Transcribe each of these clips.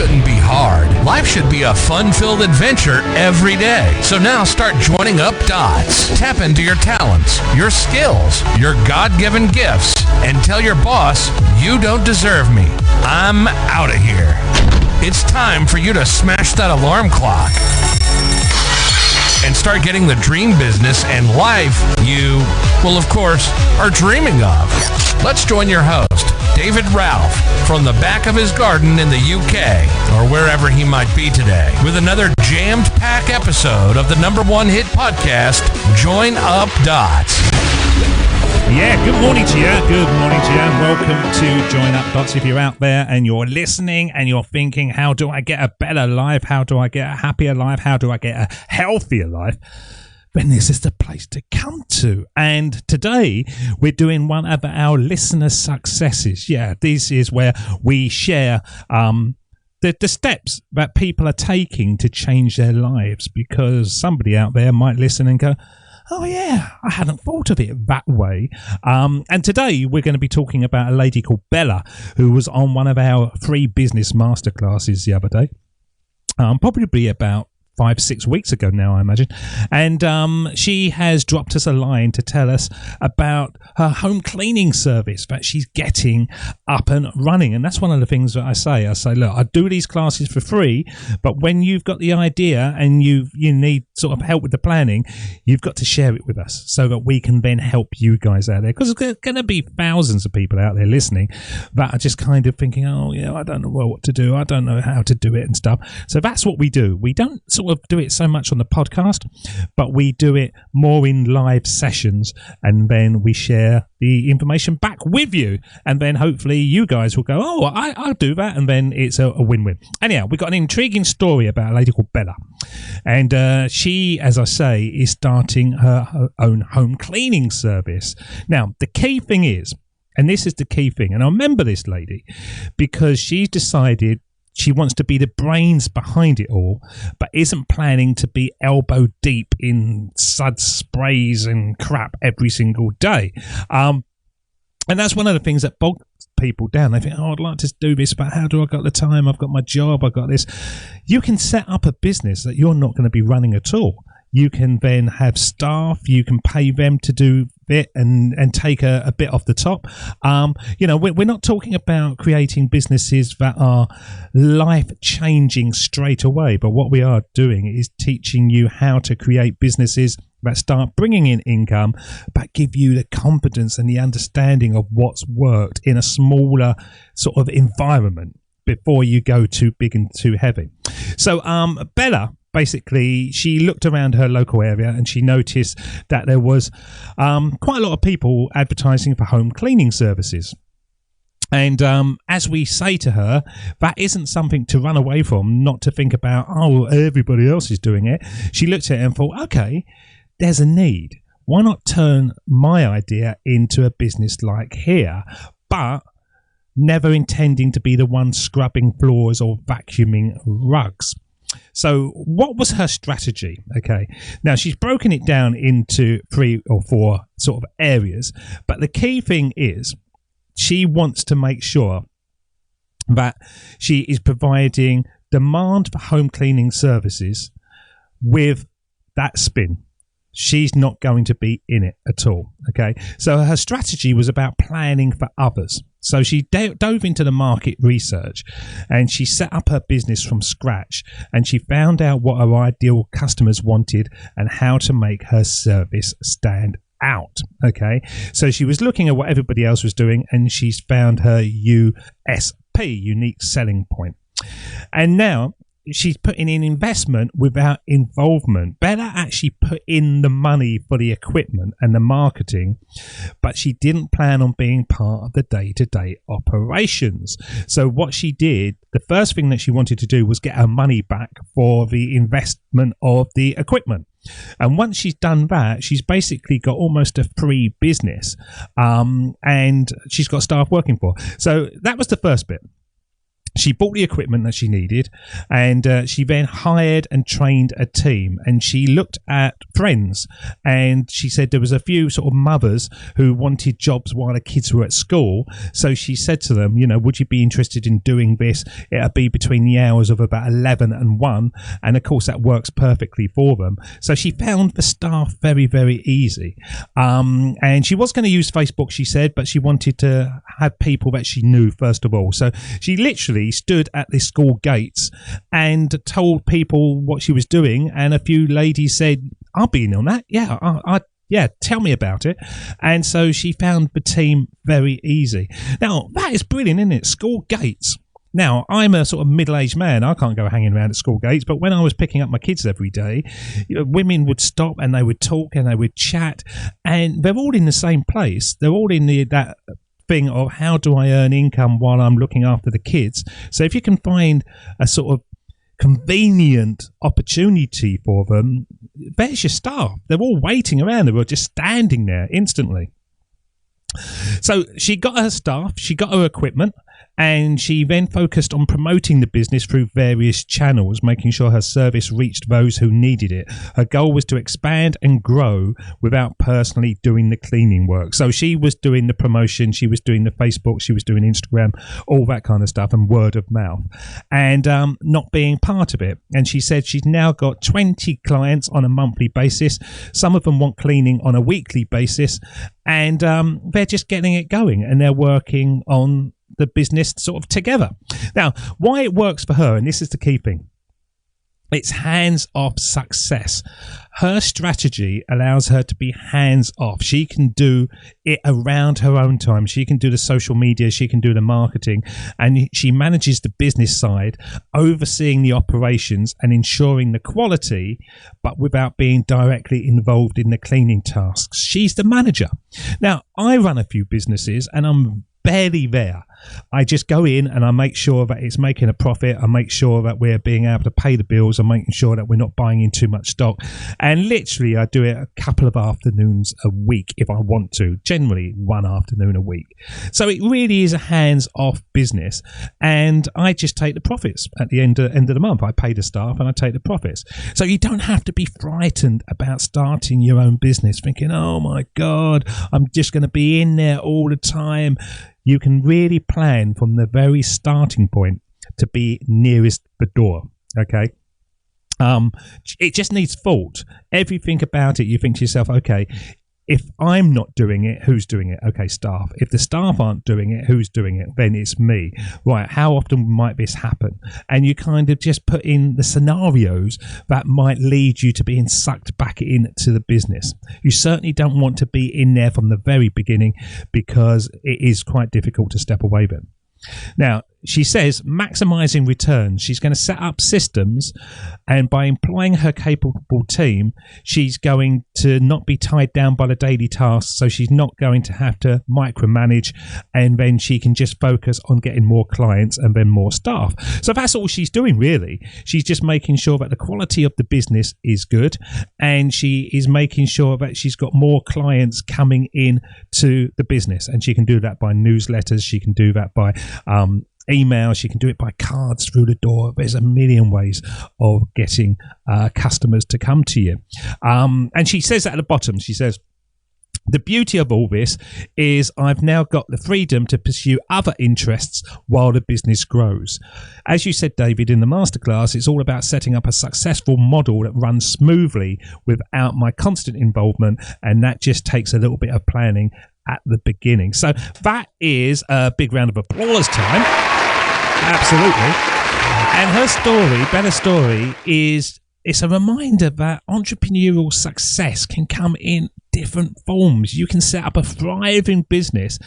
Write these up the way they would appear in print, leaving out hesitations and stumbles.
shouldn't be hard. Life should be a fun-filled adventure every day. So now start joining up dots. Tap into your talents, your skills, your God-given gifts, and tell your boss, you don't deserve me. I'm out of here. It's time for you to smash that alarm clock and start getting the dream business and life you, well, of course, are dreaming of. Let's join your host, David Ralph, from the back of his garden in the UK, or wherever he might be today, with another jammed-packed episode of the #1 hit podcast, Join Up Dots. Yeah, good morning to you. Good morning to you, and welcome to Join Up Dots. If you're out there and you're listening and you're thinking, how do I get a better life? How do I get a happier life? How do I get a healthier life? Then this is the place to come to. And today we're doing one of our listener successes. Yeah, this is where we share the steps that people are taking to change their lives, because somebody out there might listen and go, oh yeah, I hadn't thought of it that way. And today we're going to be talking about a lady called Bella, who was on one of our free business masterclasses the other day. Probably about 5-6 weeks ago now, I imagine. And she has dropped us a line to tell us about her home cleaning service that she's getting up and running. And that's one of the things that I say, look, I do these classes for free, but when you've got the idea and you need sort of help with the planning, you've got to share it with us so that we can then help you guys out there. Because there's going to be thousands of people out there listening that are just kind of thinking, oh, yeah, I don't know what to do. I don't know how to do it and stuff. So that's what we do. We don't sort of do it so much on the podcast, but we do it more in live sessions, and then we share the information back with you, and then hopefully you guys will go, oh, I'll do that, and then it's a win-win. Anyhow, we've got an intriguing story about a lady called Bella, and she, as I say, is starting her own home cleaning service. Now, the key thing is, and this is the key thing, and I remember this lady because she's decided she wants to be the brains behind it all, but isn't planning to be elbow deep in suds, sprays and crap every single day. And that's one of the things that bogs people down. They think, oh, I'd like to do this, but how do I got the time? I've got my job, I've got this. You can set up a business that you're not going to be running at all. You can then have staff, you can pay them to do it and take a bit off the top. We're not talking about creating businesses that are life-changing straight away, but what we are doing is teaching you how to create businesses that start bringing in income, but give you the confidence and the understanding of what's worked in a smaller sort of environment before you go too big and too heavy. So Bella, basically, she looked around her local area and she noticed that there was quite a lot of people advertising for home cleaning services. And as we say to her, that isn't something to run away from, not to think about, oh, everybody else is doing it. She looked at it and thought, okay, there's a need. Why not turn my idea into a business like here, but never intending to be the one scrubbing floors or vacuuming rugs. So what was her strategy? Okay, now she's broken it down into 3 or 4 sort of areas, but the key thing is she wants to make sure that she is providing demand for home cleaning services with that spin. She's not going to be in it at all. Okay, so her strategy was about planning for others. So she dove into the market research and she set up her business from scratch, and she found out what her ideal customers wanted and how to make her service stand out. Okay, so she was looking at what everybody else was doing, and she's found her USP, unique selling point. And now she's putting in investment without involvement. Bella actually put in the money for the equipment and the marketing, but she didn't plan on being part of the day-to-day operations. So what she did, the first thing that she wanted to do was get her money back for the investment of the equipment. And once she's done that, she's basically got almost a free business, and she's got staff working for her. So that was the first bit. She bought the equipment that she needed, and she then hired and trained a team, and she looked at friends, and she said there was a few sort of mothers who wanted jobs while the kids were at school. So she said to them, would you be interested in doing this? It'll be between the hours of about 11 and 1, and of course that works perfectly for them. So she found the staff very, very easy, and she was going to use Facebook, she said, but she wanted to have people that she knew first of all. So she literally stood at the school gates and told people what she was doing, and a few ladies said, I'll be in on that. Yeah, tell me about it. And so she found the team very easy. Now, that is brilliant, isn't it? School gates. Now, I'm a sort of middle-aged man. I can't go hanging around at school gates, but when I was picking up my kids every day, women would stop and they would talk and they would chat, and they're all in the same place. They're all in that thing of how do I earn income while I'm looking after the kids. So if you can find a sort of convenient opportunity for them, there's your staff. They're all waiting around. They're all just standing there instantly. So she got her staff, she got her equipment, and she then focused on promoting the business through various channels, making sure her service reached those who needed it. Her goal was to expand and grow without personally doing the cleaning work. So she was doing the promotion, she was doing the Facebook, she was doing Instagram, all that kind of stuff, and word of mouth, and not being part of it. And she said she's now got 20 clients on a monthly basis. Some of them want cleaning on a weekly basis, and they're just getting it going, and they're working on the business sort of together. Now, why it works for her, and this is the key thing, it's hands-off success. Her strategy allows her to be hands-off. She can do it around her own time. She can do the social media, she can do the marketing, and she manages the business side, overseeing the operations and ensuring the quality, but without being directly involved in the cleaning tasks. She's the manager. Now, I run a few businesses and I'm barely there. I just go in and I make sure that it's making a profit. I make sure that we're being able to pay the bills. I'm making sure that we're not buying in too much stock. And literally, I do it a couple of afternoons a week if I want to, generally one afternoon a week. So it really is a hands-off business. And I just take the profits at the end of the month. I pay the staff and I take the profits. So you don't have to be frightened about starting your own business, thinking, oh my God, I'm just going to be in there all the time. You can really plan from the very starting point to be nearest the door, okay? It just needs thought. Everything about it, you think to yourself, okay, if I'm not doing it, who's doing it? Okay, staff. If the staff aren't doing it, who's doing it? Then it's me. Right, how often might this happen? And you kind of just put in the scenarios that might lead you to being sucked back into the business. You certainly don't want to be in there from the very beginning because it is quite difficult to step away then. Now, she says maximizing returns. She's going to set up systems, and by employing her capable team, she's going to not be tied down by the daily tasks. So she's not going to have to micromanage, and then she can just focus on getting more clients and then more staff. So that's all she's doing, really. She's just making sure that the quality of the business is good, and she is making sure that she's got more clients coming in to the business. And she can do that by newsletters. She can do that by emails. You can do it by cards through the door. There's a million ways of getting customers to come to you. And she says at the bottom, she says, the beauty of all this is I've now got the freedom to pursue other interests while the business grows. As you said, David, in the masterclass, it's all about setting up a successful model that runs smoothly without my constant involvement, and that just takes a little bit of planning at the beginning. So that is a big round of applause time. Absolutely. And her story, better story, is it's a reminder that entrepreneurial success can come in different forms. You can set up a thriving business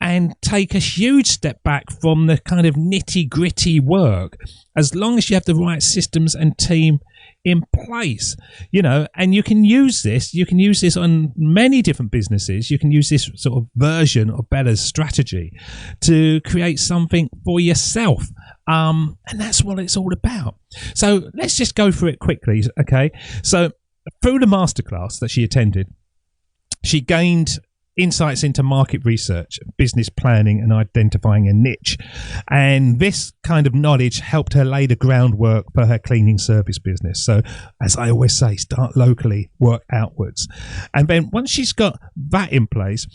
and take a huge step back from the kind of nitty-gritty work, as long as you have the right systems and team in place, and you can use this on many different businesses. You can use this sort of version of Bella's strategy to create something for yourself. And that's what it's all about. So let's just go through it quickly. Okay. So through the masterclass that she attended, she gained insights into market research, business planning, and identifying a niche. And this kind of knowledge helped her lay the groundwork for her cleaning service business. So, as I always say, start locally, work outwards. And then once she's got that in place,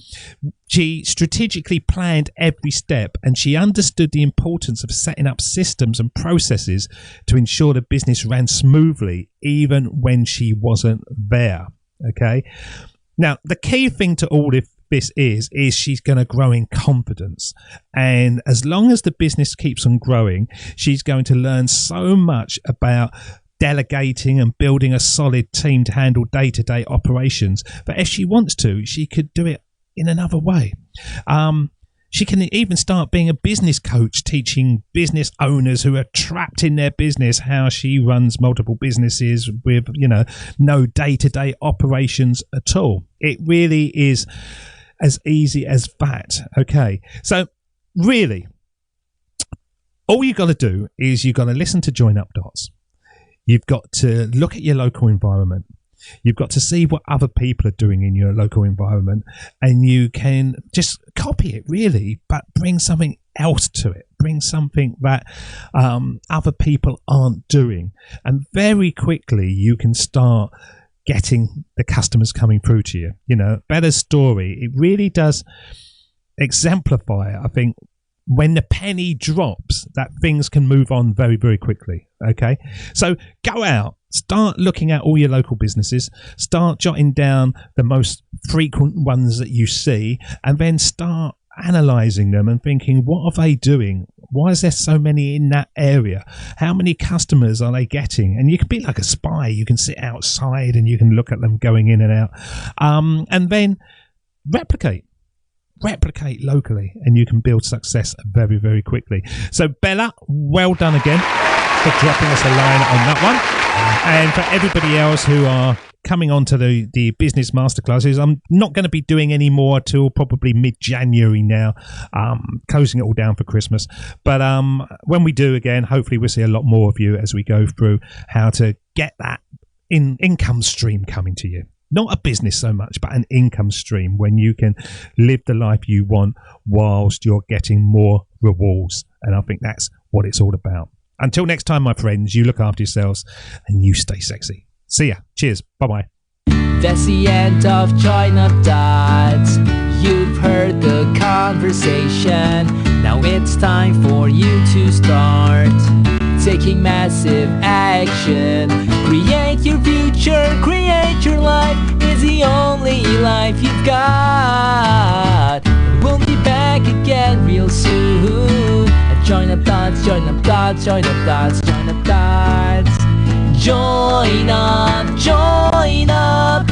she strategically planned every step, and she understood the importance of setting up systems and processes to ensure the business ran smoothly, even when she wasn't there. Okay. Now, the key thing to all of this is she's going to grow in confidence. And as long as the business keeps on growing, she's going to learn so much about delegating and building a solid team to handle day-to-day operations. But if she wants to, she could do it in another way. She can even start being a business coach, teaching business owners who are trapped in their business how she runs multiple businesses with, no day-to-day operations at all. It really is as easy as that. Okay. So really, all you got to do is you've got to listen to Join Up Dots. You've got to look at your local environment. You've got to see what other people are doing in your local environment, and you can just copy it, really, but bring something else to it. Bring something that other people aren't doing. And very quickly, you can start getting the customers coming through to you. Better story. It really does exemplify, I think, when the penny drops, that things can move on very, very quickly. Okay. So go out. Start looking at all your local businesses, start jotting down the most frequent ones that you see, and then start analysing them and thinking, what are they doing? Why is there so many in that area? How many customers are they getting? And you can be like a spy. You can sit outside and you can look at them going in and out. And then replicate locally, and you can build success very, very quickly. So Bella, well done again for dropping us a line on that one. And for everybody else who are coming on to the business masterclasses, I'm not going to be doing any more till probably mid-January now, closing it all down for Christmas. But when we do again, hopefully we'll see a lot more of you as we go through how to get that income stream coming to you. Not a business so much, but an income stream when you can live the life you want whilst you're getting more rewards. And I think that's what it's all about. Until next time, my friends, you look after yourselves and you stay sexy. See ya. Cheers. Bye-bye. That's the end of Join Up Dots. You've heard the conversation. Now it's time for you to start taking massive action. Create your future, create your life. It's the only life you've got. We'll be back again real soon. Join Up Dots, Join Up Dots, Join Up Dots, Join Up Dots. Join up